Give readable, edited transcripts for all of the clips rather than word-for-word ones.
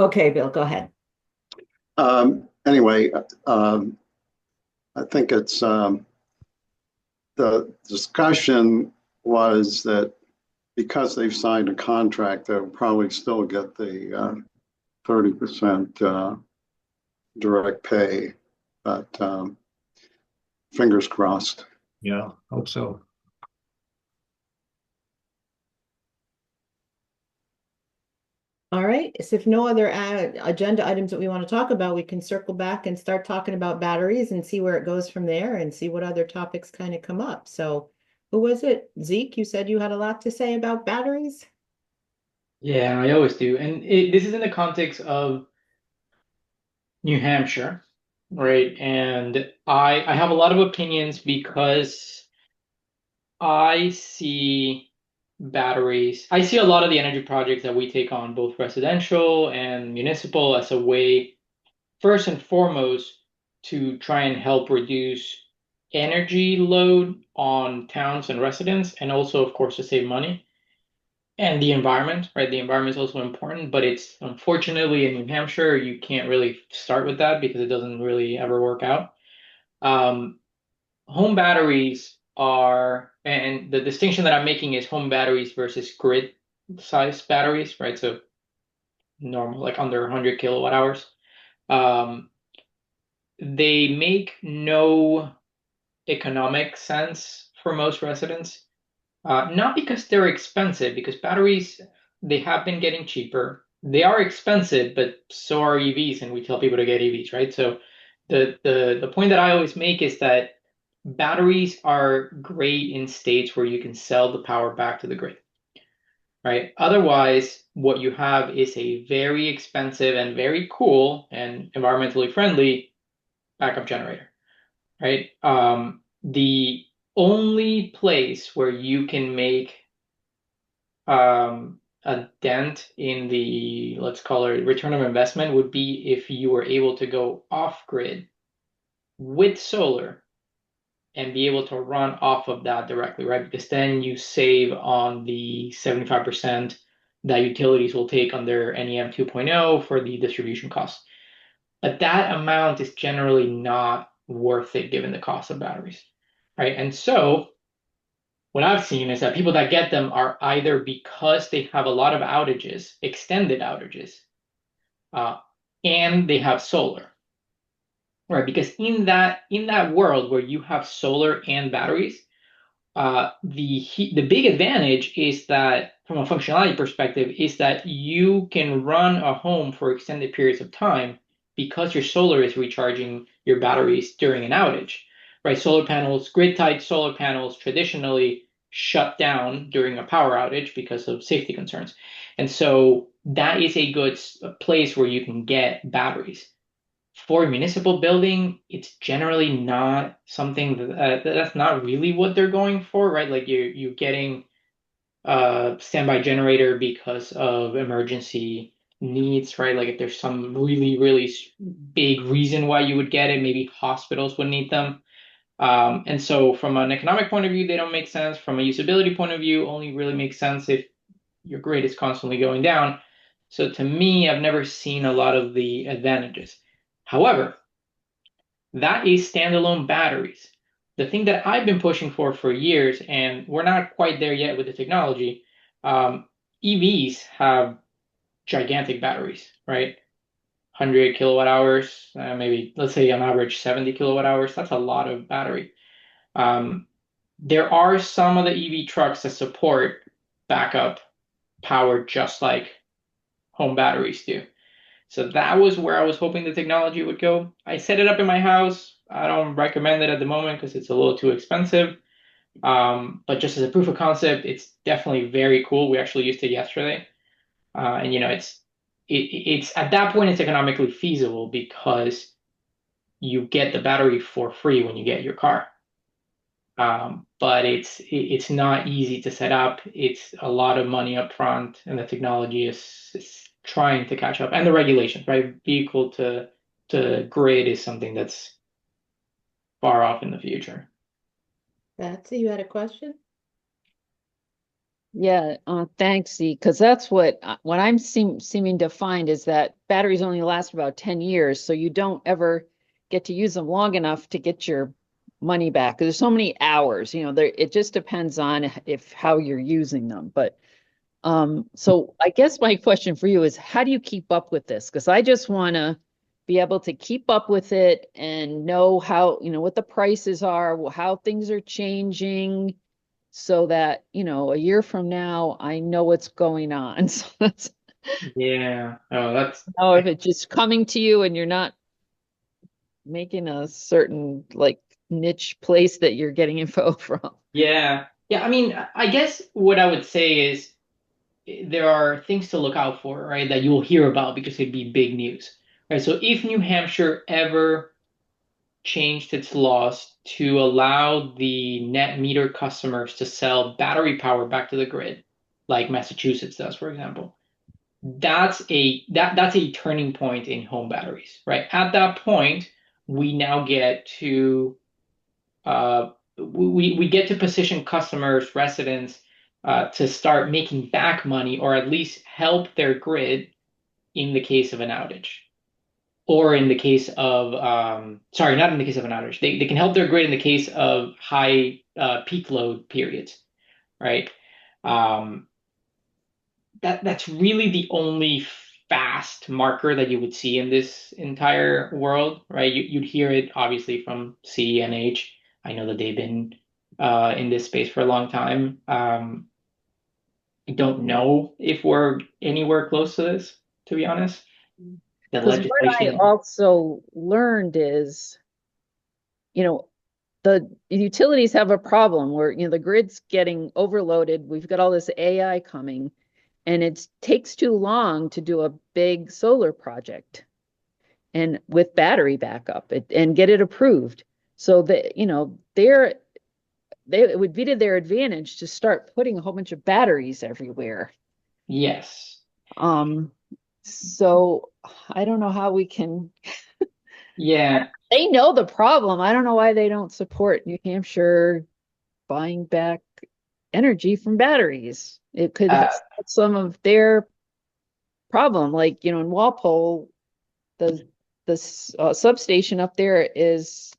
Okay, Bill, go ahead. Anyway, I think it's the discussion was that because they've signed a contract, they'll probably still get the 30% direct pay, but fingers crossed. Yeah, hope so. All right, so if no other agenda items that we want to talk about, we can circle back and start talking about batteries and see where it goes from there and see what other topics kind of come up. So who was it? Zeke, you said you had a lot to say about batteries? Yeah, I always do. And this is in the context of New Hampshire, right? And I have a lot of opinions because I see batteries. I see a lot of the energy projects that we take on, both residential and municipal, as a way, first and foremost, to try and help reduce energy load on towns and residents, and also, of course, to save money. And the environment, right? The environment is also important, but it's unfortunately in New Hampshire, you can't really start with that because it doesn't really ever work out. Um, Home batteries are, and the distinction that I'm making is home batteries versus grid size batteries, right? So normal, like under 100 kilowatt hours. Um, they make no economic sense for most residents. Not because they're expensive, because batteries, they have been getting cheaper. They are expensive, but so are EVs, and we tell people to get EVs, right? So the point that I always make is that batteries are great in states where you can sell the power back to the grid, right? Otherwise, what you have is a very expensive and very cool and environmentally friendly backup generator, right? The only place where you can make a dent in the, let's call it return of investment, would be if you were able to go off grid with solar and be able to run off of that directly, right? Because then you save on the 75% that utilities will take on their NEM 2.0 for the distribution costs. But that amount is generally not worth it given the cost of batteries, right? And so what I've seen is that people that get them are either because they have a lot of outages, extended outages, uh, and they have solar, right? Because in that world where you have solar and batteries, the big advantage is that from a functionality perspective is that you can run a home for extended periods of time because your solar is recharging your batteries during an outage, right? Solar panels, grid-tied solar panels traditionally shut down during a power outage because of safety concerns. And so that is a good place where you can get batteries. For a municipal building, it's generally not something that's not really what they're going for, right? Like you're getting a standby generator because of emergency needs, right? Like if there's some really, really big reason why you would get it, maybe hospitals would need them. And so from an economic point of view, they don't make sense. From a usability point of view, only really makes sense if your grid is constantly going down. So to me, I've never seen a lot of the advantages. However, that is standalone batteries. The thing that I've been pushing for years, and we're not quite there yet with the technology, EVs have gigantic batteries, right? 100 kilowatt hours, maybe let's say on average 70 kilowatt hours. That's a lot of battery. Um, there are some of the EV trucks that support backup power just like home batteries do. So that was where I was hoping the technology would go. I set it up in my house. I don't recommend it at the moment because it's a little too expensive. But just as a proof of concept, it's definitely very cool. We actually used it yesterday, and it's at that point it's economically feasible because you get the battery for free when you get your car. But it's not easy to set up. It's a lot of money up front, and the technology is trying to catch up. And the regulations, right? Vehicle to grid is something that's far off in the future. Betsy, you had a question? Yeah, thanks, Z, because that's what I'm seeming to find is that batteries only last about 10 years, so you don't ever get to use them long enough to get your money back. There's so many hours, there it just depends on if how you're using them. But so I guess my question for you is how do you keep up with this? Because I just want to be able to keep up with it and know how, what the prices are, how things are changing so that, a year from now, I know what's going on. So that's Yeah. Oh, that's know if it's just coming to you and you're not making a certain like niche place that you're getting info from. yeah. Yeah, I mean, I guess what I would say is there are things to look out for, right, that you'll hear about because it'd be big news, right? So if New Hampshire ever changed its laws to allow the net meter customers to sell battery power back to the grid, like Massachusetts does, for example, that's a turning point in home batteries, right? At that point, we now get to we get to position customers, residents, to start making back money or at least help their grid in the case of an outage. Or in the case of, sorry, not in the case of an outage. They can help their grid in the case of high peak load periods, right? Um, that's really the only fast marker that you would see in this entire world, right? You'd hear it obviously from CNH. I know that they've been in this space for a long time. I don't know if we're anywhere close to this, to be honest. The Because what I legislation, also learned is, you know, the utilities have a problem where, the grid's getting overloaded. We've got all this AI coming, and it takes too long to do a big solar project and with battery backup and get it approved. So that, it would be to their advantage to start putting a whole bunch of batteries everywhere. yes. Um, so I don't know how we can. Yeah. They know the problem. I don't know why they don't support New Hampshire buying back energy from batteries. It could Uh, solve some of their problem. Like, in Walpole, the substation up there is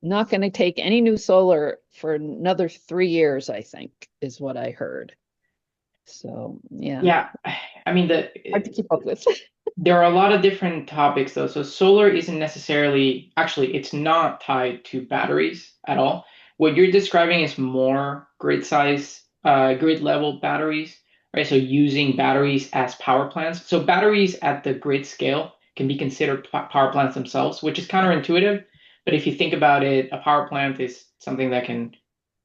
not going to take any new solar for another 3 years, I think, is what I heard. So, yeah, yeah. I mean, hard to keep up with. there are a lot of different topics though. So solar isn't necessarily, actually, it's not tied to batteries at all. What you're describing is more grid size, grid level batteries, right? So using batteries as power plants. So batteries at the grid scale can be considered power plants themselves, which is counterintuitive. But if you think about it, a power plant is something that can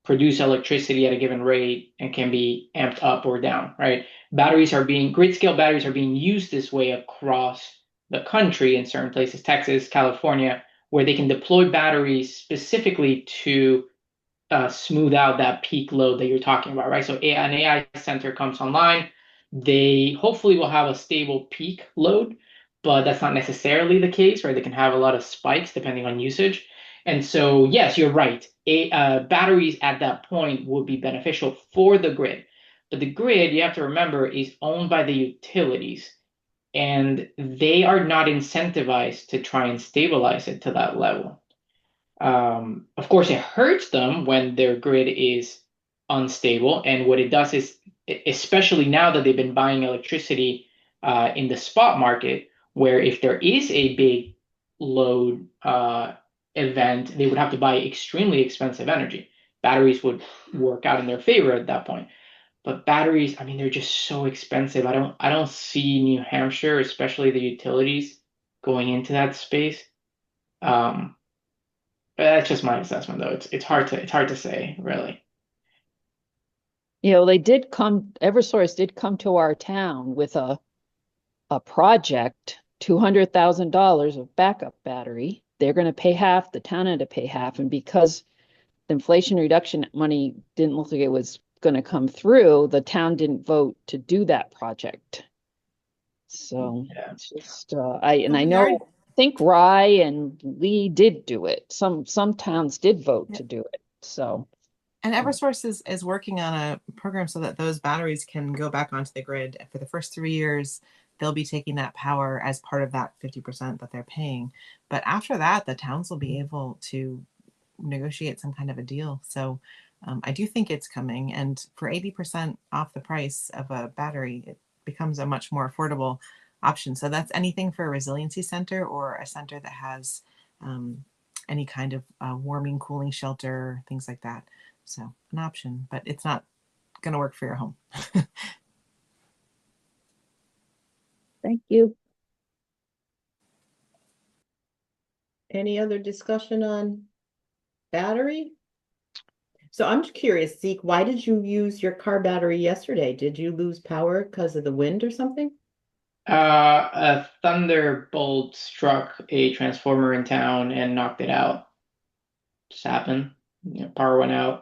produce electricity at a given rate and can be amped up or down, right? Grid scale batteries are being used this way across the country in certain places, Texas, California, where they can deploy batteries specifically to smooth out that peak load that you're talking about, right? So an AI center comes online, they hopefully will have a stable peak load, but that's not necessarily the case, right? They can have a lot of spikes depending on usage. And so, yes, you're right. Batteries at that point would be beneficial for the grid. But the grid, you have to remember, is owned by the utilities, and they are not incentivized to try and stabilize it to that level. Of course, it hurts them when their grid is unstable. And what it does is, especially now that they've been buying electricity in the spot market, where if there is a big load event, they would have to buy extremely expensive energy. Batteries would work out in their favor at that point. But batteries, I mean, they're just so expensive. I don't see New Hampshire, especially the utilities, going into that space. Um, that's just my assessment, though. It's hard to say, really. Eversource did come to our town with a project, $200,000 of backup battery. They're going to pay half, the town had to pay half. And because the Inflation Reduction money didn't look like it was going to come through, the town didn't vote to do that project. So Yeah. it's just, I We know, are, I think Rye and Lee did do it. Some towns did vote to do it. So, And Eversource is working on a program so that those batteries can go back onto the grid. For the first 3 years, they'll be taking that power as part of that 50% that they're paying. But after that, the towns will be able to negotiate some kind of a deal. So I do think it's coming. And for 80% off the price of a battery, it becomes a much more affordable option. So that's anything for a resiliency center or a center that has any kind of warming, cooling shelter, things like that. So an option, but it's not going to work for your home. Thank you. Any other discussion on battery? So I'm curious, Zeke, why did you use your car battery yesterday? Did you lose power because of the wind or something? A thunderbolt struck a transformer in town and knocked it out. Just happened. Power went out.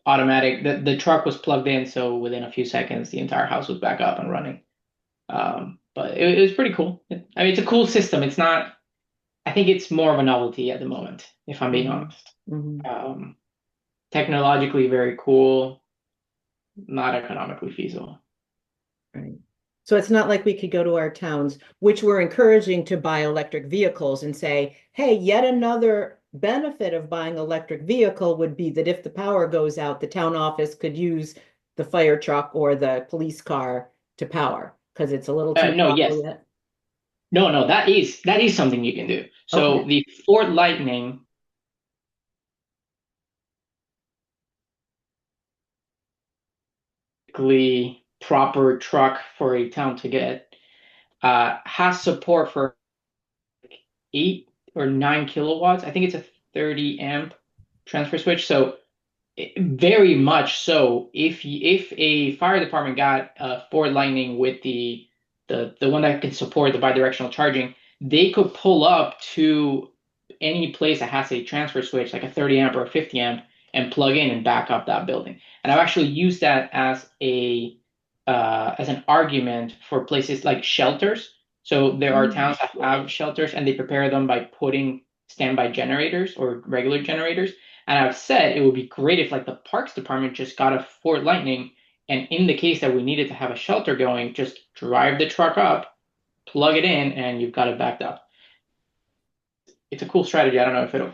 Automatic. The truck was plugged in, so within a few seconds, the entire house was back up and running. But it was pretty cool. I mean, it's a cool system. It's not. I think it's more of a novelty at the moment, if I'm being honest. Technologically very cool, not economically feasible. Right. So it's not like we could go to our towns, which we're encouraging to buy electric vehicles and say, hey, yet another benefit of buying electric vehicle would be that if the power goes out, the town office could use the fire truck or the police car to power because it's a little too No, far yes. yet. No, that is something you can do. So Okay. the Ford Lightning proper truck for a town to get has support for 8 or 9 kilowatts. I think it's a 30 amp transfer switch. So very much so. If a fire department got a Ford Lightning with the one that can support the bidirectional charging, they could pull up to any place that has a transfer switch, like a 30 amp or a 50 amp, and plug in and back up that building. And I've actually used that as an argument for places like shelters. So there are towns that have shelters and they prepare them by putting standby generators or regular generators. And I've said it would be great if like the Parks Department just got a Ford Lightning, and in the case that we needed to have a shelter going, just drive the truck up, plug it in, and you've got it backed up. It's a cool strategy. I don't know if it'll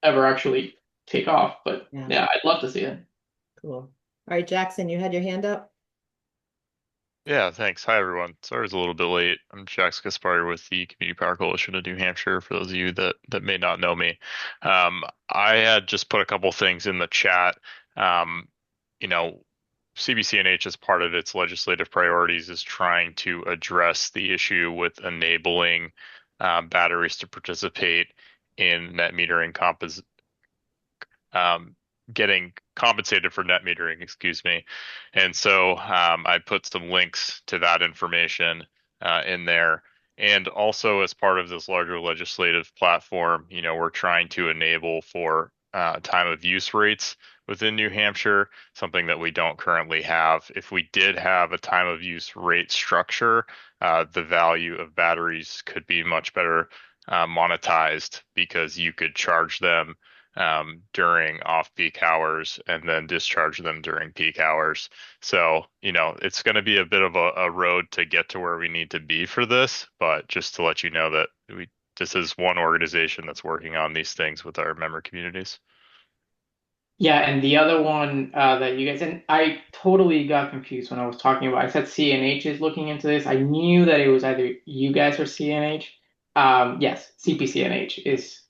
ever actually take off, but yeah, I'd love to see it. Cool. All right, Jackson, you had your hand up? Yeah, thanks. Hi, everyone. Sorry it's a little bit late. I'm Jax Gaspari with the Community Power Coalition of New Hampshire, for those of you that may not know me. I had just put a couple things in the chat. Um, you know, CBCNH, as part of its legislative priorities, is trying to address the issue with enabling batteries to participate in net metering um, getting compensated for net metering, excuse me. And so I put some links to that information in there. And also, as part of this larger legislative platform, we're trying to enable for time of use rates within New Hampshire, something that we don't currently have. If we did have a time of use rate structure, the value of batteries could be much better monetized, because you could charge them during off-peak hours and then discharge them during peak hours. So, it's going to be a bit of a road to get to where we need to be for this, but just to let you know that this is one organization that's working on these things with our member communities. Yeah, and the other one that you guys, and I totally got confused when I was talking about, I said CNH is looking into this. I knew that it was either you guys or CNH. Yes, CPCNH is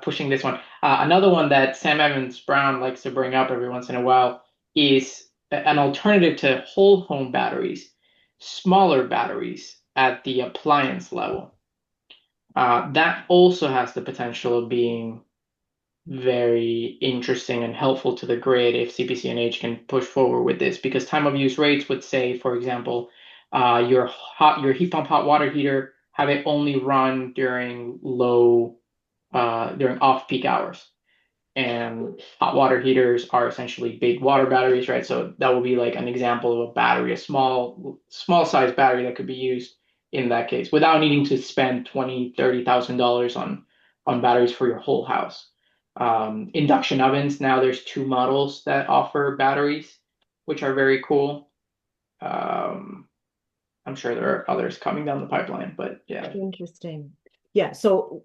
pushing this one. Another one that Sam Evans Brown likes to bring up every once in a while is an alternative to whole home batteries, smaller batteries at the appliance level. That also has the potential of being very interesting and helpful to the grid if CPCNH can push forward with this, because time of use rates would say, for example, your heat pump hot water heater, have it only run during during off-peak hours. And hot water heaters are essentially big water batteries, right? So that would be like an example of a battery, a small size battery that could be used in that case without needing to spend $20,000, $30,000 on batteries for your whole house. Induction ovens. Now there's two models that offer batteries, which are very cool. I'm sure there are others coming down the pipeline, but yeah. Interesting. Yeah, so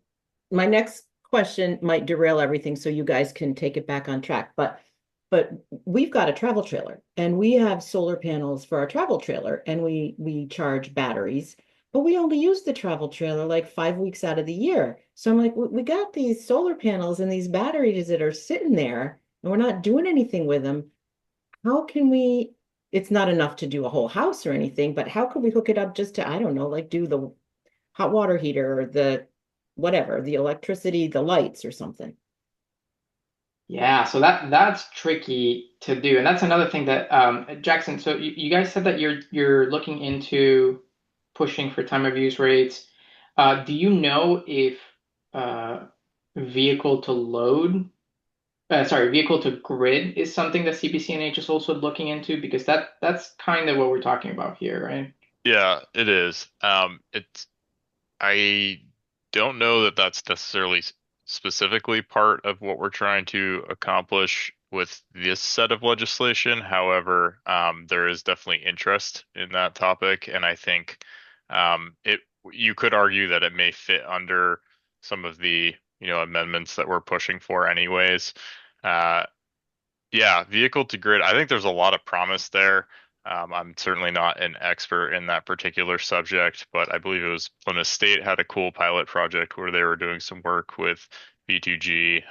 my next question might derail everything so you guys can take it back on track, but we've got a travel trailer and we have solar panels for our travel trailer and we charge batteries, but we only use the travel trailer like 5 weeks out of the year. So I'm like, we got these solar panels and these batteries that are sitting there and we're not doing anything with them. How can we, it's not enough to do a whole house or anything, but how could we hook it up just to, I don't know, like do the hot water heater or the whatever, the electricity, the lights or something. Yeah, so that's tricky to do, and that's another thing that Jackson. So you guys said that you're looking into pushing for time of use rates. Do you know if uh, vehicle to load, vehicle to grid is something that CPCNH is also looking into? Because that's kind of what we're talking about here, right? Yeah, it is. I don't know that that's necessarily specifically part of what we're trying to accomplish with this set of legislation. However, there is definitely interest in that topic, and I think it you could argue that it may fit under some of the amendments that we're pushing for anyways. Uh, yeah, vehicle to grid. I think there's a lot of promise there. I'm certainly not an expert in that particular subject, but I believe it was Plymouth State had a cool pilot project where they were doing some work with V2G.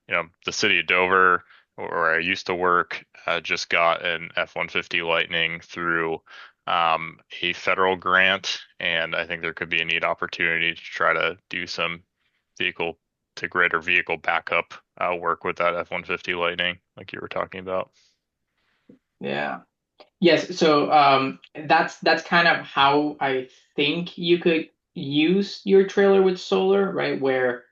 The city of Dover, where I used to work, just got an F-150 Lightning through a federal grant, and I think there could be a neat opportunity to try to do some vehicle to grid or vehicle backup work with that F-150 Lightning, like you were talking about. Yeah. Yes, so that's kind of how I think you could use your trailer with solar, right? Where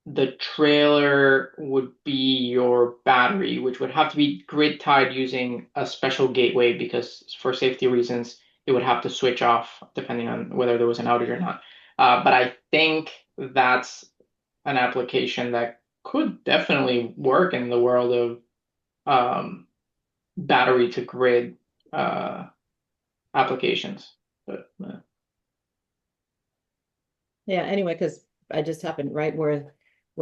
the trailer would be your battery, which would have to be grid tied using a special gateway because for safety reasons, it would have to switch off depending on whether there was an outage or not. But I think that's an application that could definitely work in the world of battery to grid uh, applications. But Yeah, anyway, because I just happened right where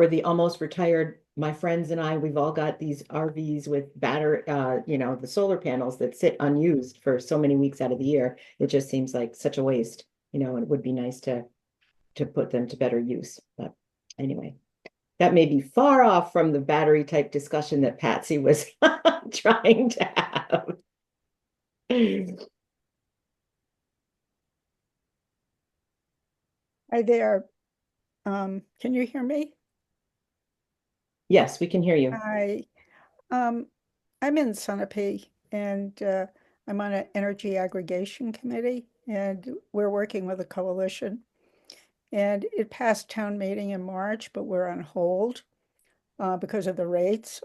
the almost retired, my friends and I, we've all got these RVs with the solar panels that sit unused for so many weeks out of the year. It just seems like such a waste, and it would be nice to put them to better use. But anyway, that may be far off from the battery type discussion that Patsy was trying to have. Hi there. Can you hear me? Yes, we can hear you. Hi. Um, I'm in Sunapee and I'm on an energy aggregation committee and we're working with a coalition. And it passed town meeting in March, but we're on hold because of the rates.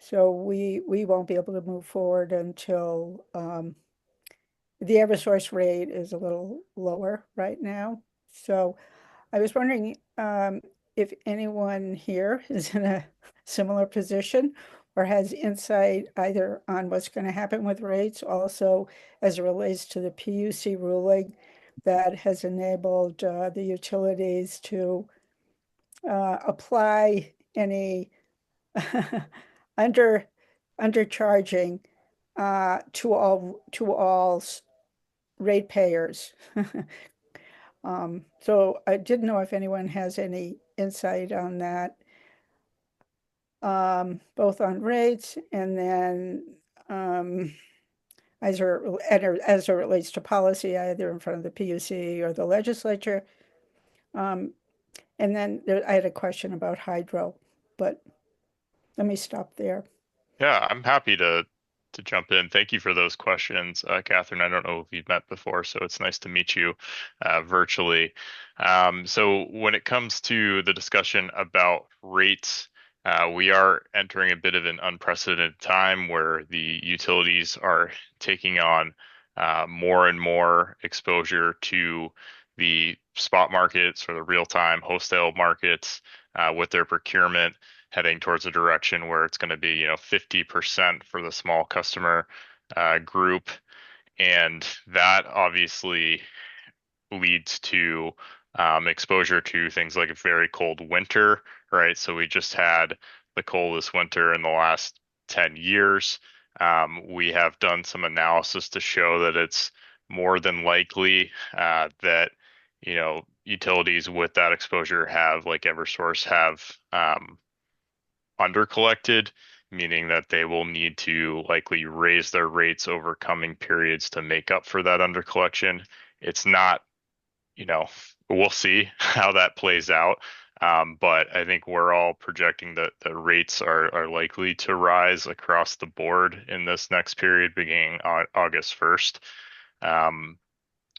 So we won't be able to move forward until the Eversource rate is a little lower right now. So I was wondering if anyone here is in a similar position or has insight either on what's going to happen with rates, also as it relates to the PUC ruling that has enabled the utilities to apply any under undercharging to all ratepayers. So I didn't know if anyone has any insight on that, both on rates and then as it relates to policy, either in front of the PUC or the legislature. Um, and then I had a question about hydro, but let me stop there. Yeah, I'm happy to jump in. Thank you for those questions, Catherine. I don't know if you've met before, so it's nice to meet you virtually. So when it comes to the discussion about rates, we are entering a bit of an unprecedented time where the utilities are taking on more and more exposure to the spot markets or the real-time wholesale markets with their procurement heading towards a direction where it's going to be 50% for the small customer group, and that obviously leads to exposure to things like a very cold winter, right? So we just had the coldest winter in the last 10 years. We have done some analysis to show that it's more than likely that, utilities with that exposure have, like Eversource, have undercollected, meaning that they will need to likely raise their rates over coming periods to make up for that undercollection. It's not, we'll see how that plays out. But I think we're all projecting that the rates are likely to rise across the board in this next period beginning on August 1st,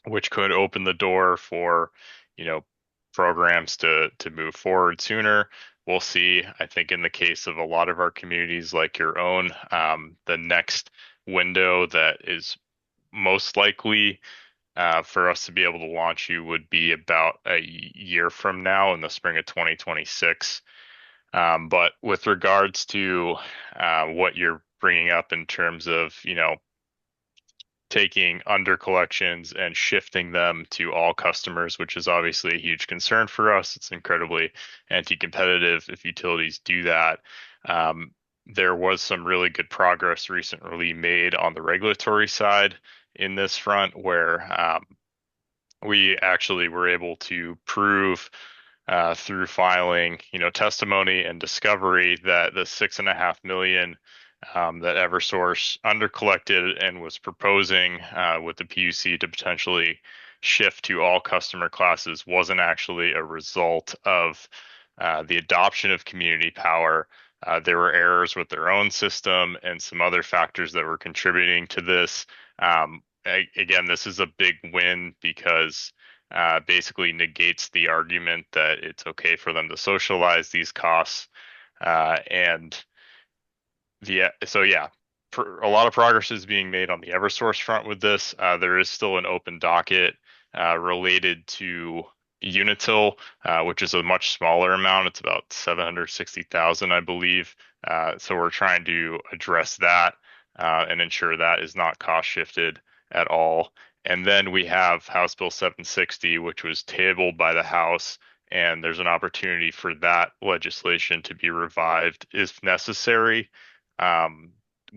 which could open the door for, you know, programs to move forward sooner. We'll see. I think in the case of a lot of our communities like your own, the next window that is most likely for us to be able to launch you would be about a year from now in the spring of 2026. But with regards to what you're bringing up in terms of, taking under collections and shifting them to all customers, which is obviously a huge concern for us. It's incredibly anti-competitive if utilities do that. There was some really good progress recently made on the regulatory side in this front where we actually were able to prove through filing, testimony and discovery that the 6.5 million that Eversource undercollected and was proposing with the PUC to potentially shift to all customer classes wasn't actually a result of the adoption of community power. There were errors with their own system and some other factors that were contributing to this. Again, this is a big win because basically negates the argument that it's okay for them to socialize these costs. And so yeah, a lot of progress is being made on the Eversource front with this. There is still an open docket related to Unitil, which is a much smaller amount. It's about 760,000, I believe. So we're trying to address that and ensure that is not cost shifted at all. And then we have House Bill 760, which was tabled by the House, and there's an opportunity for that legislation to be revived if necessary,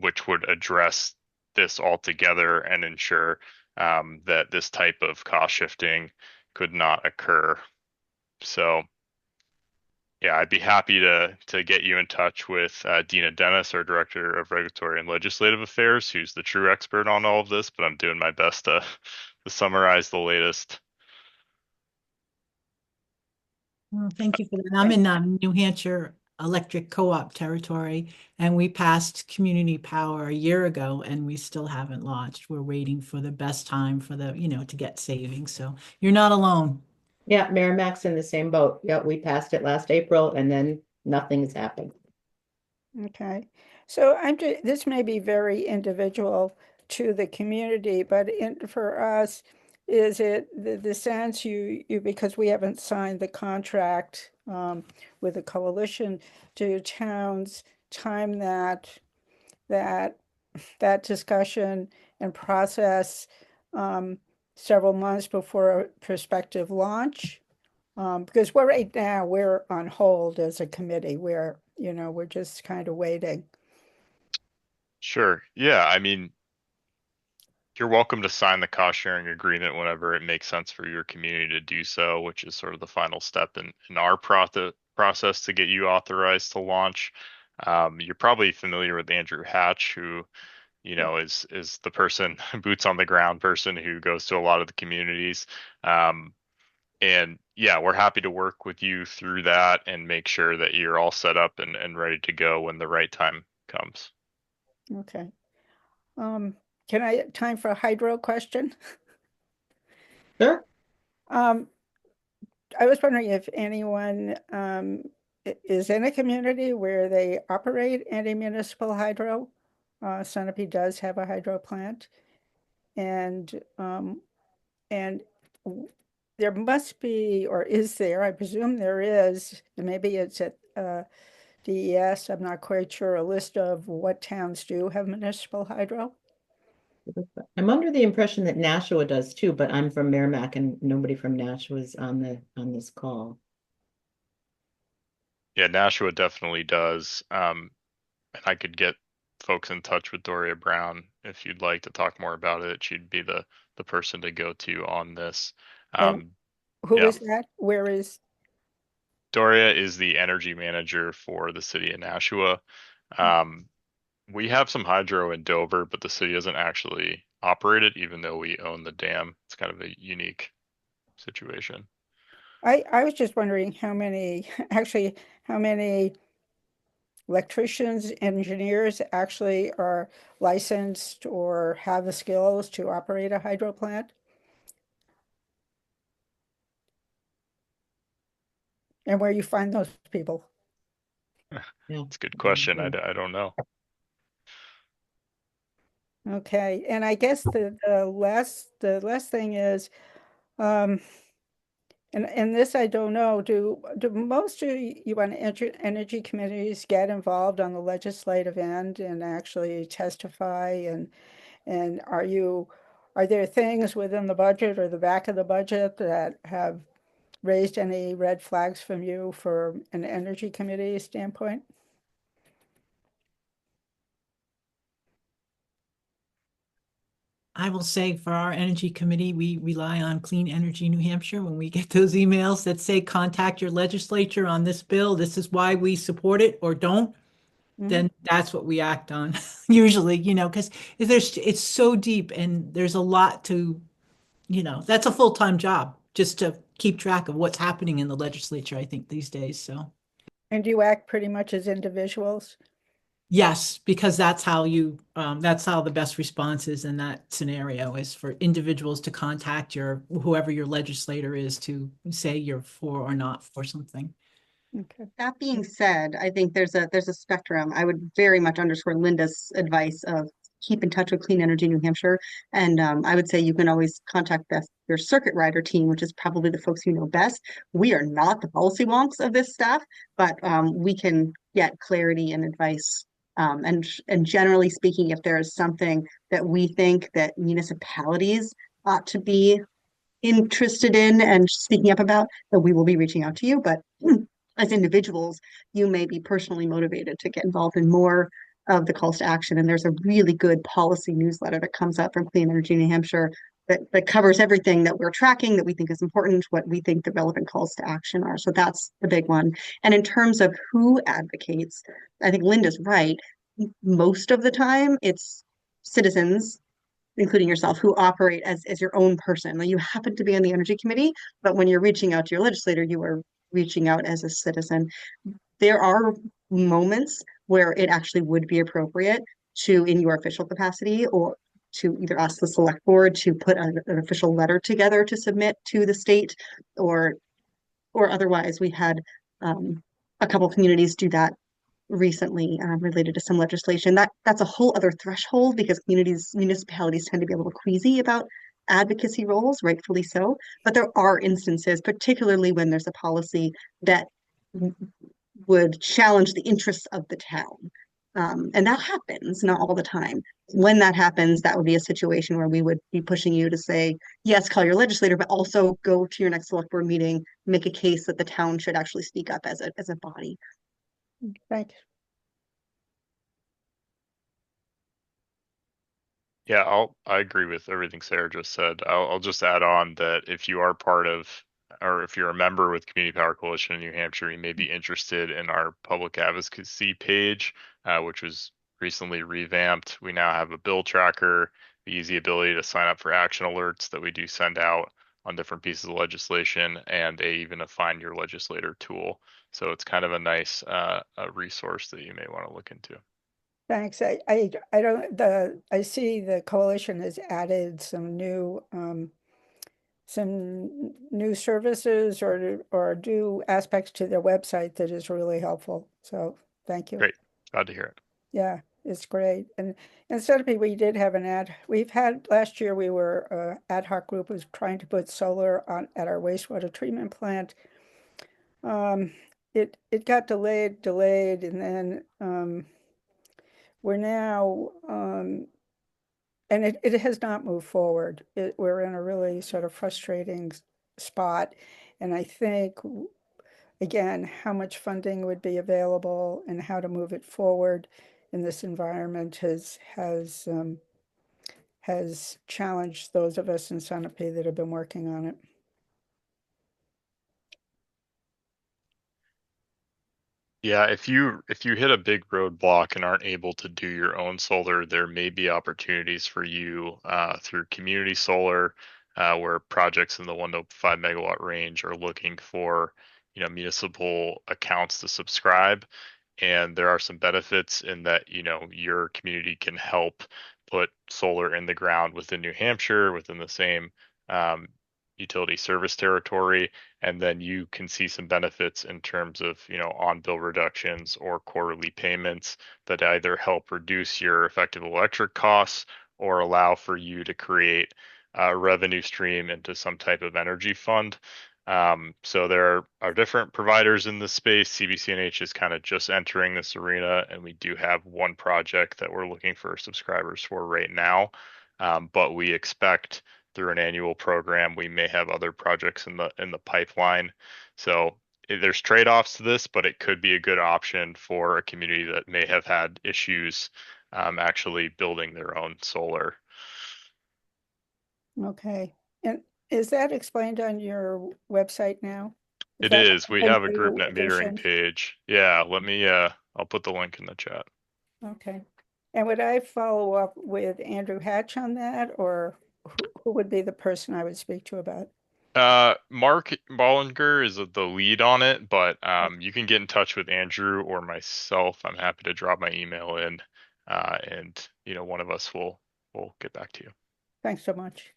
which would address this altogether and ensure that this type of cost shifting could not occur. So, yeah, I'd be happy to get you in touch with Dina Dennis, our Director of Regulatory and Legislative Affairs, who's the true expert on all of this, but I'm doing my best to summarize the latest. Well, thank you for that. I'm in New Hampshire electric co-op territory, and we passed community power a year ago, and we still haven't launched. We're waiting for the best time for the, to get savings. So you're not alone. Yeah, Merrimack's in the same boat. Yeah, we passed it last April and then nothing's happened. Okay, so this may be very individual to the community, but for us, is it the sense because we haven't signed the contract with the coalition, do towns time that discussion and process several months before a prospective launch? Because right now we're on hold as a committee. We're just kind of waiting. Sure. Yeah, I mean, you're welcome to sign the cost sharing agreement whenever it makes sense for your community to do so, which is sort of the final step in our process to get you authorized to launch. You're probably familiar with Andrew Hatch, who, is the person, boots on the ground person who goes to a lot of the communities. And yeah, we're happy to work with you through that and make sure that you're all set up and ready to go when the right time comes. Okay. Can I time for a hydro question? Sure. I was wondering if anyone is in a community where they operate anti-municipal hydro. Sunapee does have a hydro plant, and there must be, or is there, I presume there is, and maybe it's at DES, I'm not quite sure, a list of what towns do have municipal hydro. I'm under the impression that Nashua does too, but I'm from Merrimack and nobody from Nashua is on this call. Yeah, Nashua definitely does. And I could get folks in touch with Doria Brown if you'd like to talk more about it. She'd be the person to go to on this. And who Yeah, is that? Where is? Doria is the energy manager for the city of Nashua. Um, we have some hydro in Dover, but the city doesn't actually operate it, even though we own the dam. It's kind of a unique situation. I was just wondering how many, actually, how many electricians, engineers actually are licensed or have the skills to operate a hydro plant? And where you find those people? Yeah. It's a good question. I don't know. Okay, and I guess the last thing is, um, and this I don't know, do most of you on energy committees get involved on the legislative end and actually testify and are there things within the budget or the back of the budget that have raised any red flags from you for an energy committee standpoint? I will say for our energy committee, we rely on Clean Energy New Hampshire. When we get those emails that say contact your legislature on this bill, this is why we support it or don't, then that's what we act on usually, because it's so deep and there's a lot to, that's a full-time job just to keep track of what's happening in the legislature, I think, these days. So And do you act pretty much as individuals? yes, because that's how the best response is in that scenario is for individuals to contact whoever your legislator is to say you're for or not for something. Okay. That being said, I think there's a spectrum. I would very much underscore Linda's advice of keep in touch with Clean Energy New Hampshire, and I would say you can always contact your circuit rider team, which is probably the folks you know best. We are not the policy wonks of this stuff, but we can get clarity and advice. And generally speaking, if there is something that we think that municipalities ought to be interested in and speaking up about, that we will be reaching out to you. But as individuals, you may be personally motivated to get involved in more of the calls to action. And there's a really good policy newsletter that comes out from Clean Energy New Hampshire that covers everything that we're tracking that we think is important, what we think the relevant calls to action are. So that's the big one. And in terms of who advocates, I think Linda's right. Most of the time, it's citizens including yourself, who operate as your own person. Like you happen to be on the energy committee, but when you're reaching out to your legislator, you are reaching out as a citizen. There are moments where it actually would be appropriate to, in your official capacity, or to either ask the select board to put an official letter together to submit to the state, or otherwise. We had a couple communities do that recently related to some legislation. That's a whole other threshold because municipalities tend to be a little queasy about advocacy roles, rightfully so. But there are instances, particularly when there's a policy that would challenge the interests of the town. And that happens, not all the time. When that happens, that would be a situation where we would be pushing you to say, yes, call your legislator, but also go to your next select board meeting, make a case that the town should actually speak up as a body. Thanks. Yeah, I agree with everything Sarah just said. I'll just add on that if you are part of, or if you're a member with Community Power Coalition in New Hampshire, you may be interested in our public advocacy page, which was recently revamped. We now have a bill tracker, the easy ability to sign up for action alerts that we do send out on different pieces of legislation, and even a find your legislator tool. So it's kind of a nice a resource that you may want to look into. Thanks. I don't I see the coalition has added some new services or new aspects to their website that is really helpful. So thank you. Great, glad to hear it. Yeah. is great. And instead of we did have we've had, last year we were, ad hoc group was trying to put solar on at our wastewater treatment plant. It got delayed, and then we're now, and it has not moved forward. We're in a really sort of frustrating spot. And I think, again, how much funding would be available and how to move it forward in this environment has challenged those of us in Sunapee that have been working on it. Yeah, if you hit a big roadblock and aren't able to do your own solar, there may be opportunities for you through community solar, where projects in the 1 to 5 megawatt range are looking for, municipal accounts to subscribe. And there are some benefits in that, your community can help put solar in the ground within New Hampshire, within the same um, utility service territory, and then you can see some benefits in terms of, on bill reductions or quarterly payments that either help reduce your effective electric costs or allow for you to create a revenue stream into some type of energy fund. So there are different providers in this space. CBCNH is kind of just entering this arena, and we do have one project that we're looking for subscribers for right now. But we expect through an annual program, we may have other projects in the pipeline. So there's trade-offs to this, but it could be a good option for a community that may have had issues actually building their own solar. Okay. And is that explained on your website now? Is It that is. We a have a group new net metering addition? page. Yeah, let me I'll put the link in the chat. Okay. And would I follow up with Andrew Hatch on that, or who would be the person I would speak to about? Mark Bollinger is the lead on it, but you can get in touch with Andrew or myself. I'm happy to drop my email in, and one of us will get back to you. Thanks so much.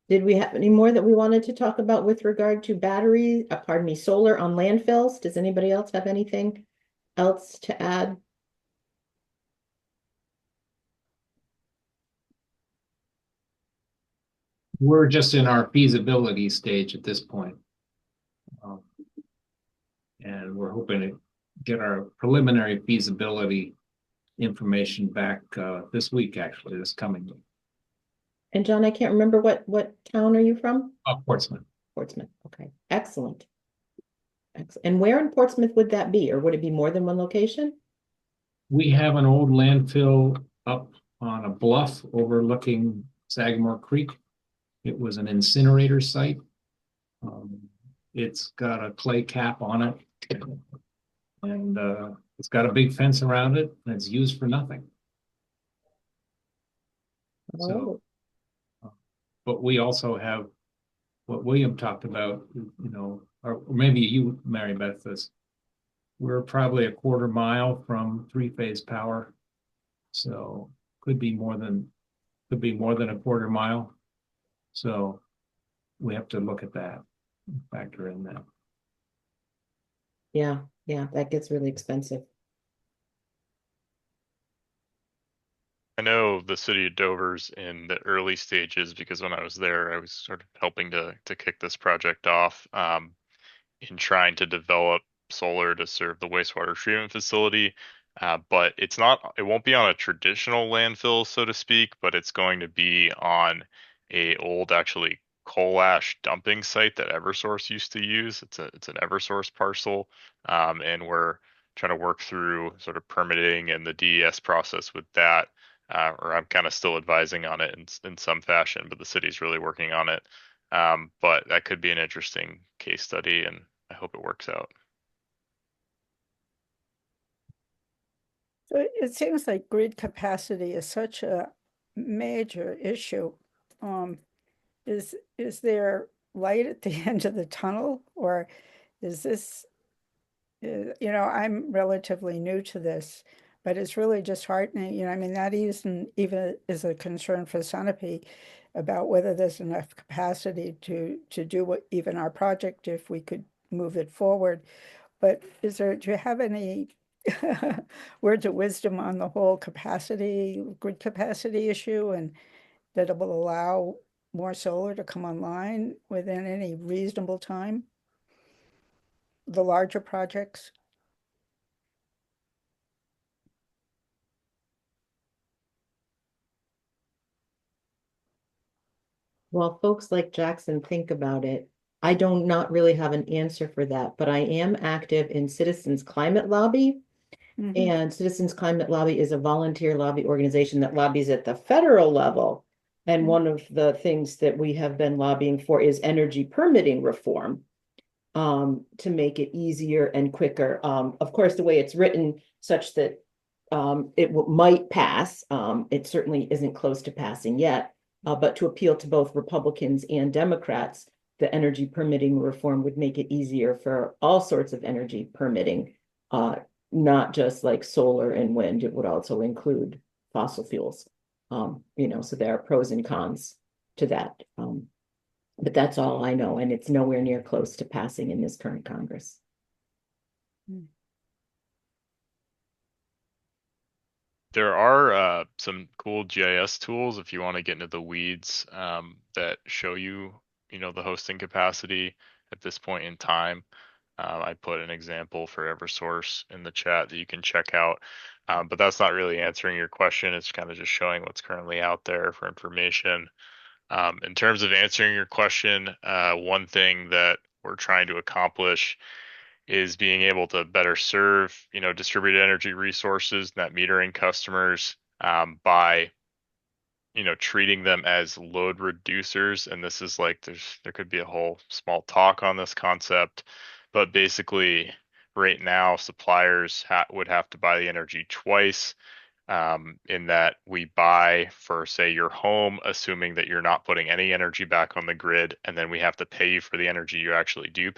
Did we have any more that we wanted to talk about with regard to battery, pardon me, solar on landfills? Does anybody else have anything else to add? We're just in our feasibility stage at this point. And we're hoping to get our preliminary feasibility information back this week, actually, this coming week. And John, I can't remember what town are you from? Portsmouth. Portsmouth. Okay, excellent. And where in Portsmouth would that be, or would it be more than one location? We have an old landfill up on a bluff overlooking Sagamore Creek. It was an incinerator site. It's got a clay cap on it, and it's got a big fence around it, and it's used for nothing. So, but we also have what William talked about, or maybe you, Mary Beth, this. We're probably a quarter mile from three-phase power, so could be more than a quarter mile. So we have to look at that, factor in that. Yeah, that gets really expensive. I know the city of Dover's in the early stages because when I was there, I was sort of helping to kick this project off in trying to develop solar to serve the wastewater treatment facility. But it won't be on a traditional landfill, so to speak, but it's going to be on a old actually coal ash dumping site that Eversource used to use. It's an Eversource parcel, and we're trying to work through sort of permitting and the DES process with that. Or I'm kind of still advising on it in some fashion, but the city's really working on it. But that could be an interesting case study, and I hope it works out. So it seems like grid capacity is such a major issue. Is there light at the end of the tunnel, or is this, I'm relatively new to this, but it's really disheartening. You know, I mean, that isn't even is a concern for Sunapee about whether there's enough capacity to do what even our project if we could move it forward. But do you have any words of wisdom on the whole grid capacity issue, and that it will allow more solar to come online within any reasonable time? The larger projects? While folks like Jackson think about it, I don't not really have an answer for that, but I am active in Citizens Climate Lobby. Mhm. And Citizens Climate Lobby is a volunteer lobby organization that lobbies at the federal level. And Mhm. one of the things that we have been lobbying for is energy permitting reform, to make it easier and quicker. Of course, the way it's written, such that it might pass. It certainly isn't close to passing yet, but to appeal to both Republicans and Democrats, the energy permitting reform would make it easier for all sorts of energy permitting, not just like solar and wind. It would also include fossil fuels. So there are pros and cons to that. But that's all I know, and it's nowhere near close to passing in this current Congress. There are some cool GIS tools if you want to get into the weeds, that show you, the hosting capacity at this point in time. I put an example for Eversource in the chat that you can check out. But that's not really answering your question. It's kind of just showing what's currently out there for information. In terms of answering your question, one thing that we're trying to accomplish is being able to better serve, distributed energy resources, net metering customers, by, treating them as load reducers. And this is like, there could be a whole small talk on this concept, but basically right now suppliers would have to buy the energy twice, in that we buy for, say, your home, assuming that you're not putting any energy back on the grid, and then we have to pay you for the energy you actually do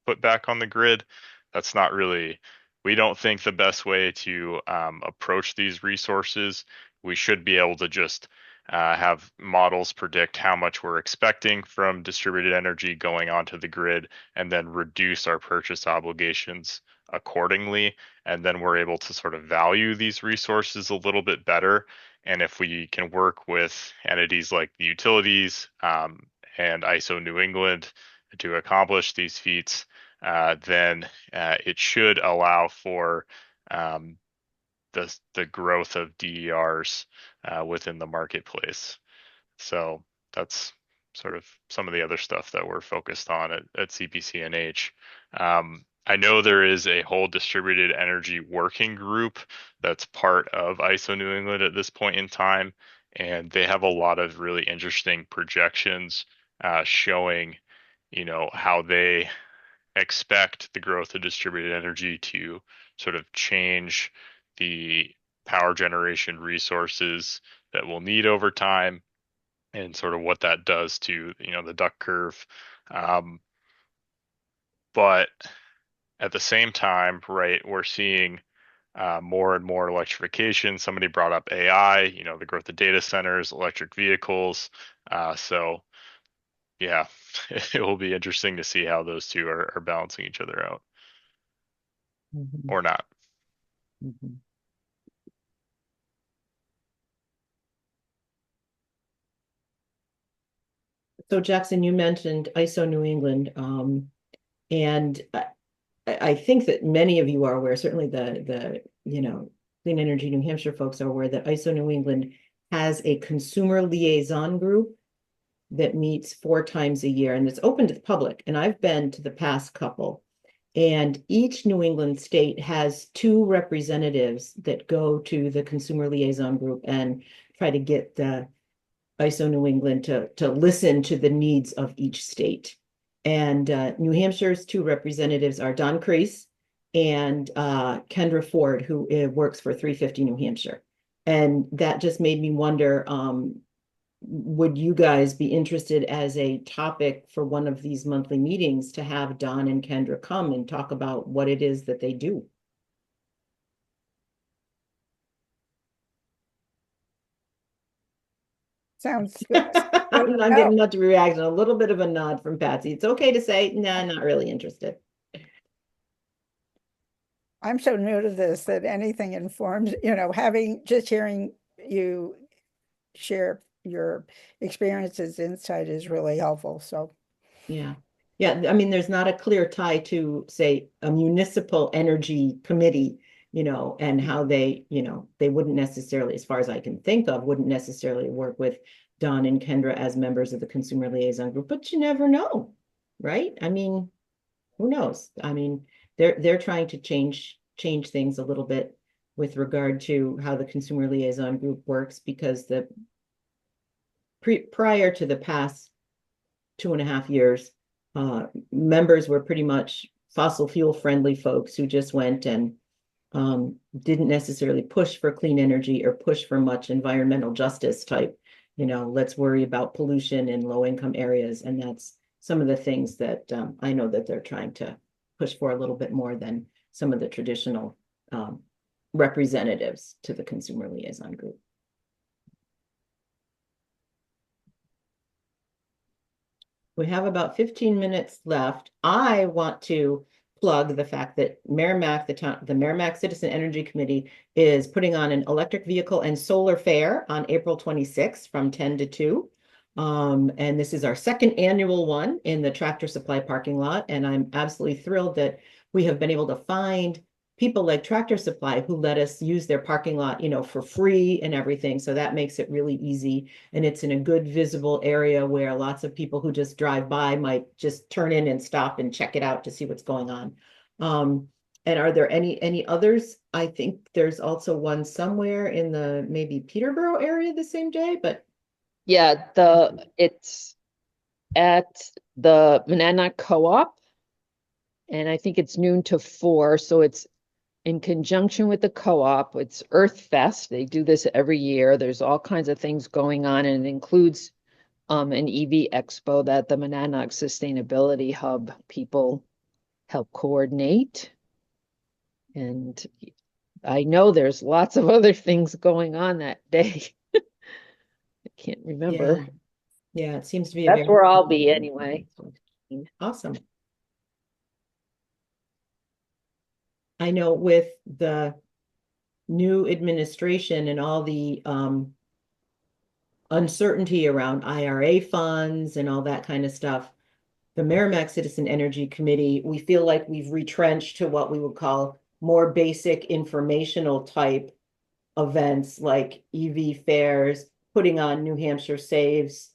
put back on the grid. That's not really, we don't think the best way to approach these resources. We should be able to just have models predict how much we're expecting from distributed energy going onto the grid, and then reduce our purchase obligations accordingly, and then we're able to sort of value these resources a little bit better. And if we can work with entities like the utilities, and ISO New England to accomplish these feats, then it should allow for um, the growth of DERs within the marketplace. So that's sort of some of the other stuff that we're focused on at CPCNH. I know there is a whole distributed energy working group that's part of ISO New England at this point in time, and they have a lot of really interesting projections showing, how they expect the growth of distributed energy to sort of change the power generation resources that we'll need over time, and sort of what that does to, the duck curve. Um, but at the same time, right, we're seeing more and more electrification. Somebody brought up AI, the growth of data centers, electric vehicles. So yeah, it will be interesting to see how those two are balancing each other out, Mhm, or not. mhm. So Jackson, you mentioned ISO New England, and I think that many of you are aware, certainly the Clean Energy New Hampshire folks are aware that ISO New England has a consumer liaison group that meets 4 times a year, and it's open to the public. And I've been to the past couple. And each New England state has 2 representatives that go to the consumer liaison group and try to get the ISO New England to listen to the needs of each state. And New Hampshire's 2 representatives are Don Crease and Kendra Ford, who works for 350 New Hampshire. And that just made me wonder, would you guys be interested as a topic for one of these monthly meetings to have Don and Kendra come and talk about what it is that they do? Sounds good. I'm not getting much reaction, a little bit of a nod from Patsy. It's okay to say, nah, not really interested. I'm so new to this that anything informs, just hearing you share your experiences, insight is really helpful. So, Yeah. Yeah, I mean, there's not a clear tie to, say, a municipal energy committee, and how they wouldn't necessarily, as far as I can think of, wouldn't necessarily work with Don and Kendra as members of the consumer liaison group, but you never know, right? I mean, who knows? I mean, they're trying to change things a little bit with regard to how the consumer liaison group works, because prior to the past 2.5 years, members were pretty much fossil fuel friendly folks who just went and didn't necessarily push for clean energy or push for much environmental justice type, let's worry about pollution in low income areas. And that's some of the things that I know that they're trying to push for a little bit more than some of the traditional representatives to the consumer liaison group. We have about 15 minutes left. I want to plug the fact that Merrimack, the Merrimack Citizen Energy Committee, is putting on an electric vehicle and solar fair on April 26th from 10 to 2. And this is our second annual one in the Tractor Supply parking lot. And I'm absolutely thrilled that we have been able to find people like Tractor Supply who let us use their parking lot, for free and everything. So that makes it really easy. And it's in a good visible area where lots of people who just drive by might just turn in and stop and check it out to see what's going on. And are there any others? I think there's also one somewhere in the maybe Peterborough area the same day, but Yeah, it's at the Monadnock Co-op, and I think it's noon to 4, so it's in conjunction with the co-op. It's Earth Fest. They do this every year. There's all kinds of things going on, and it includes an EV expo that the Monadnock Sustainability Hub people help coordinate. And I know there's lots of other things going on that day. I can't remember. Yeah, it seems to be That's where I'll be anyway. Awesome. I know with the new administration and all the uncertainty around IRA funds and all that kind of stuff, the Merrimack Citizen Energy Committee, we feel like we've retrenched to what we would call more basic informational type events like EV fairs, putting on New Hampshire Saves.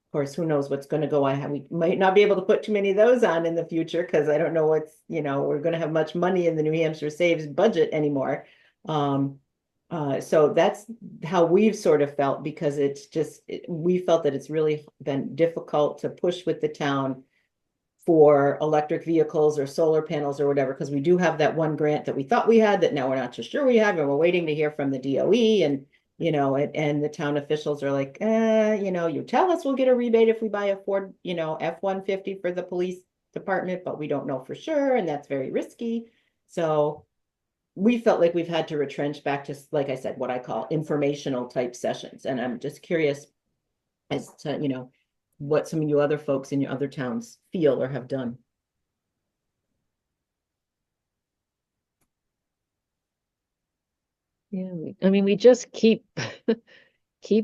Of course, who knows what's going to go on. We might not be able to put too many of those on in the future because I don't know we're going to have much money in the New Hampshire Saves budget anymore. So that's how we've sort of felt, because we felt that it's really been difficult to push with the town for electric vehicles or solar panels or whatever, because we do have that one grant that we thought we had that now we're not so sure we have, and we're waiting to hear from the DOE, and and the town officials are like, you tell us we'll get a rebate if we buy a Ford, F-150 for the police department, but we don't know for sure, and that's very risky. So we felt like we've had to retrench back to, like I said, what I call informational type sessions. And I'm just curious as to, what some of you other folks in your other towns feel or have done. Yeah, I mean, we just keep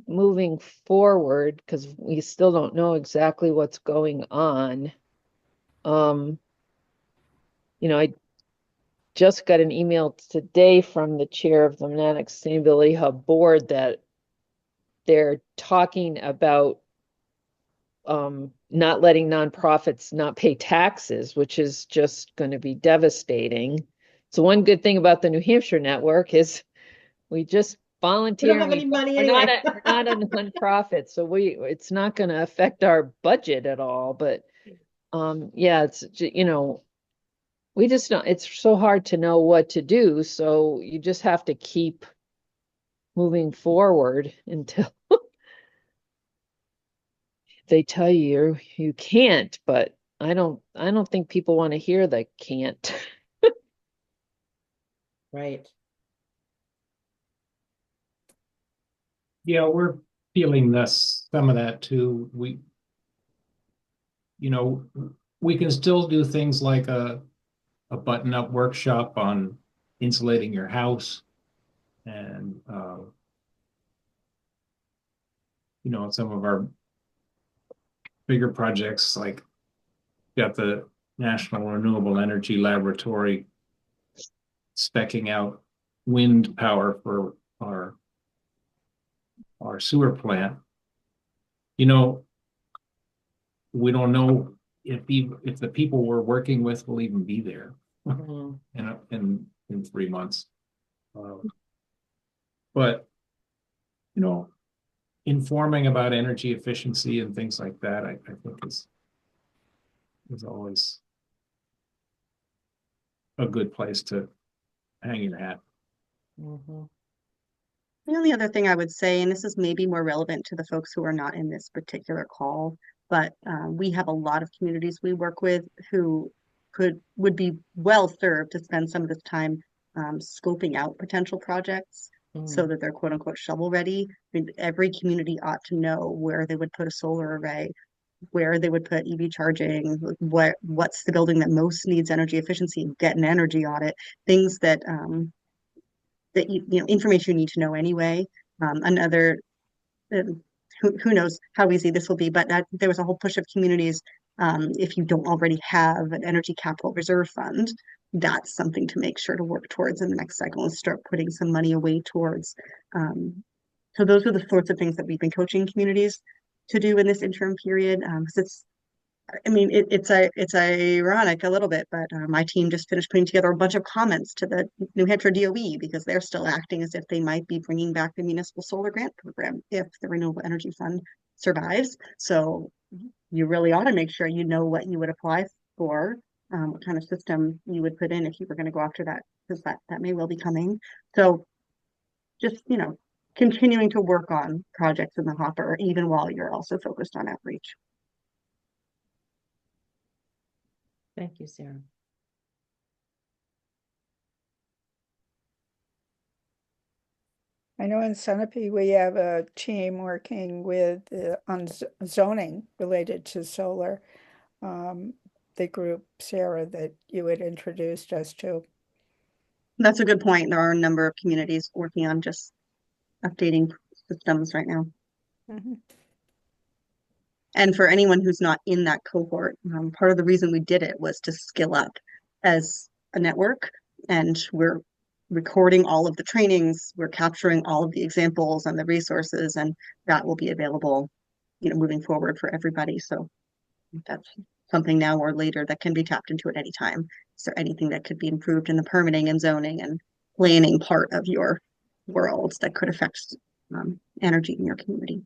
moving forward because we still don't know exactly what's going on. I just got an email today from the chair of the Monadnock Sustainability Hub board that they're talking about not letting nonprofits not pay taxes, which is just going to be devastating. So one good thing about the New Hampshire network is we just volunteer. We don't have any money anyway. We're not a nonprofit, so it's not going to affect our budget at all. But yeah, it's we just don't. It's so hard to know what to do. So you just have to keep moving forward until they tell you can't. But I don't think people want to hear they can't. Right. Yeah, we're feeling this, some of that too. You know, we can still do things like a button-up workshop on insulating your house and, you know, some of our bigger projects, like got the National Renewable Energy Laboratory speccing out wind power for our sewer plant. You know, we don't know if the people we're working with will even be there Mhm. in 3 months. But you know, informing about energy efficiency and things like that, I think is always a good place to hang your hat. Mhm. The only other thing I would say, and this is maybe more relevant to the folks who are not in this particular call, but we have a lot of communities we work with who would be well served to spend some of this time scoping out potential projects so that they're quote unquote shovel ready. I mean, every community ought to know where they would put a solar array, where they would put EV charging, what's the building that most needs energy efficiency, get an energy audit, things that information you need to know anyway. Another who knows how easy this will be, but there was a whole push of communities. If you don't already have an energy capital reserve fund, that's something to make sure to work towards in the next cycle and start putting some money away towards. So those are the sorts of things that we've been coaching communities to do in this interim period. Because it's ironic a little bit, but my team just finished putting together a bunch of comments to the New Hampshire DOE because they're still acting as if they might be bringing back the municipal solar grant program if the Renewable Energy Fund survives. So you really ought to make sure you know what you would apply for, what kind of system you would put in if you were going to go after that, because that may well be coming. So just, continuing to work on projects in the hopper, even while you're also focused on outreach. Thank you, Sarah. I know in Sunapee we have a team working with on zoning related to solar. The group, Sarah, that you had introduced us to. That's a good point. There are a number of communities working on just updating systems right now. And for anyone who's not in that cohort, part of the reason we did it was to skill up as a network. And we're recording all of the trainings, we're capturing all of the examples and the resources, and that will be available, moving forward for everybody. So that's something now or later that can be tapped into at any time. Is there anything that could be improved in the permitting and zoning and planning part of your world that could affect energy in your community?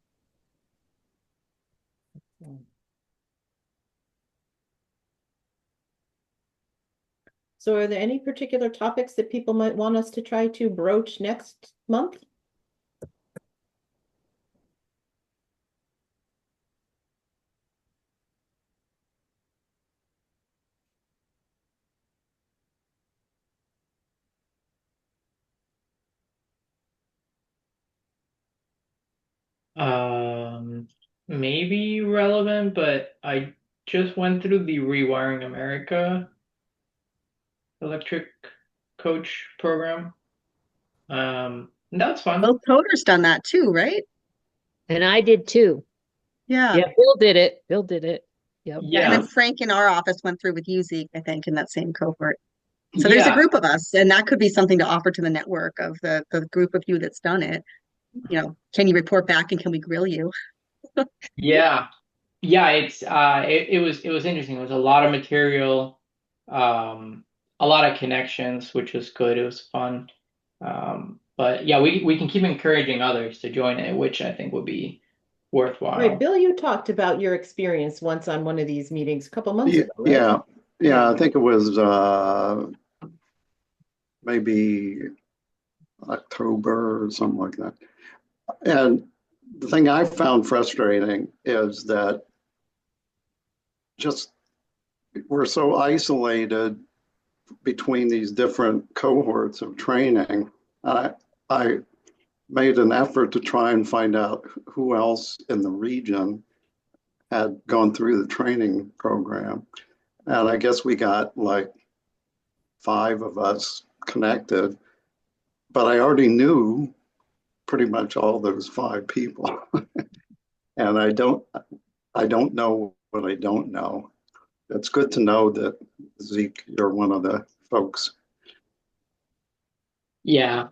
So are there any particular topics that people might want us to try to broach next month? Maybe relevant, but I just went through the Rewiring America electric coach program. That's fun. Well, Coder's done that too, right? And I did too. Yeah. Yeah, Bill did it. Bill did it. Yep. And Yeah. then Frank in our office went through with you, Zeke, I think, in that same cohort. So there's a group of us, and that could be something to offer to the network of the group of you that's done it. Can you report back and can we grill you? Yeah. Yeah, it was interesting. It was a lot of material, a lot of connections, which was good. It was fun. But yeah, we can keep encouraging others to join it, which I think would be worthwhile. Right, Bill, you talked about your experience once on one of these meetings a couple months ago, right? Yeah, I think it was maybe October or something like that. And the thing I found frustrating is that just we're so isolated between these different cohorts of training. I made an effort to try and find out who else in the region had gone through the training program. And I guess we got like 5 of us connected, but I already knew pretty much all those 5 people. And I don't know what I don't know. It's good to know that, Zeke, you're one of the folks. Yeah.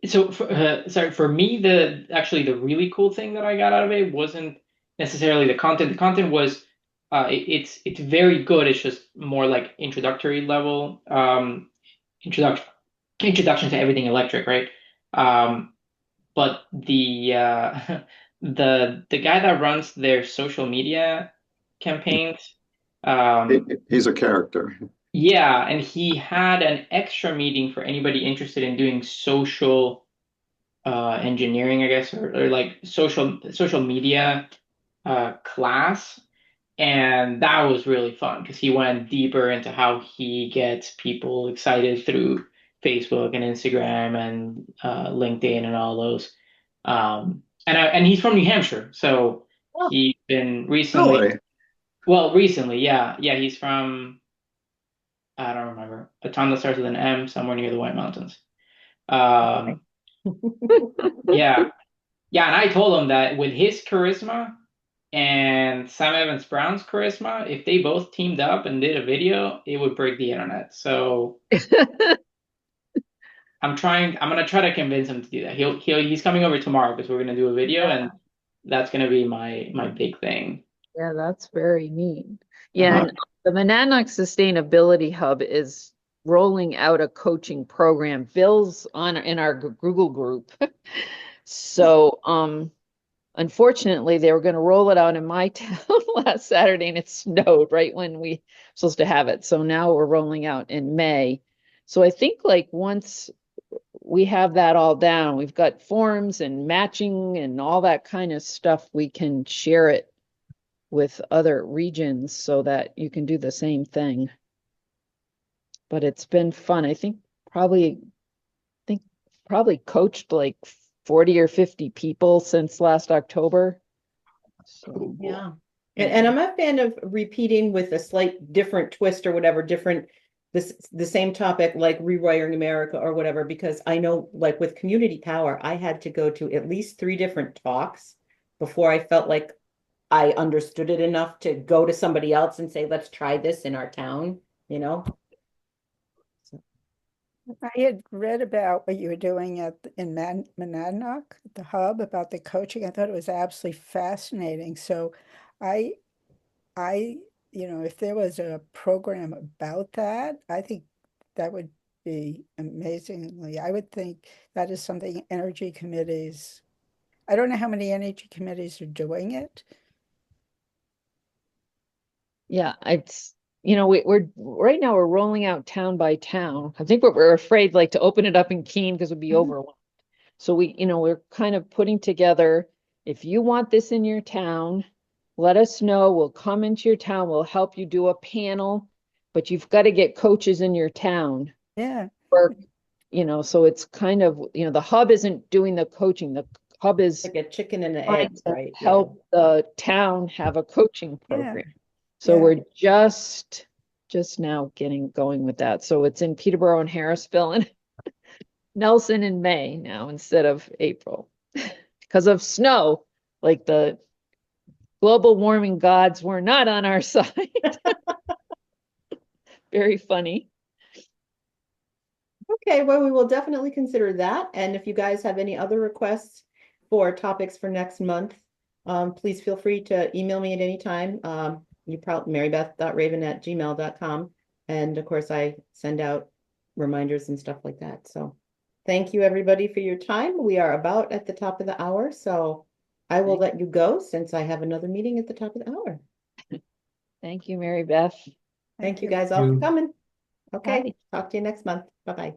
So for me, the really cool thing that I got out of it wasn't necessarily the content. The content was it's very good. It's just more like introductory level introduction to everything electric, right? But the the guy that runs their social media campaigns, He's a character. yeah, and he had an extra meeting for anybody interested in doing social engineering, I guess, or like social media class. And that was really fun because he went deeper into how he gets people excited through Facebook and Instagram and LinkedIn and all those. And he's from New Hampshire, so he's been recently. Really? Well, recently, yeah, he's from, I don't remember, a town that starts with an M, somewhere near the White Mountains. Um, yeah, yeah, and I told him that with his charisma and Sam Evans Brown's charisma, if they both teamed up and did a video, it would break the internet. So I'm gonna try to convince him to do that. He's coming over tomorrow because we're gonna do a video, and that's gonna be my big thing. Yeah, that's very neat. Yeah, and the Monadnock Sustainability Hub is rolling out a coaching program. Bill's in our Google group. So, unfortunately, they were going to roll it out in my town last Saturday, and it snowed right when we were supposed to have it. So now we're rolling out in May. So I think like once we have that all down, we've got forms and matching and all that kind of stuff, we can share it with other regions so that you can do the same thing. But it's been fun. I think probably coached like 40 or 50 people since last October. So yeah. And I'm a fan of repeating with a slight different twist or whatever, the same topic like rewiring America or whatever, because I know like with community power, I had to go to at least 3 different talks before I felt like I understood it enough to go to somebody else and say, let's try this in our town, you know? I had read about what you were doing in Monadnock, the hub, about the coaching. I thought it was absolutely fascinating. So I, if there was a program about that, I think that would be amazingly. I would think that is something energy committees, I don't know how many energy committees are doing it. yeah, it's we're right now we're rolling out town by town. I think we're afraid like to open it up in Keene because we'd be overwhelmed. So we're kind of putting together, if you want this in your town, let us know. We'll come into your town. We'll help you do a panel, but you've got to get coaches in your town. Yeah. Or, so it's kind of, the hub isn't doing the coaching. The hub is like a chicken and an trying egg, to right? help the town have a coaching program. Yeah. So Yeah. we're just now getting going with that. So it's in Peterborough and Harrisville and Nelson in May now instead of April because of snow. Like the global warming gods were not on our side. Very funny. Okay, well, we will definitely consider that. And if you guys have any other requests for topics for next month, please feel free to email me at any time. You probably marybeth.raven@gmail.com. And of course, I send out reminders and stuff like that. So thank you, everybody, for your time. We are about at the top of the hour, so I will let you go since I have another meeting at the top of the hour. Thank you, Mary Beth. Thank you guys all for coming. Okay, Bye. talk to you next month. Bye-bye.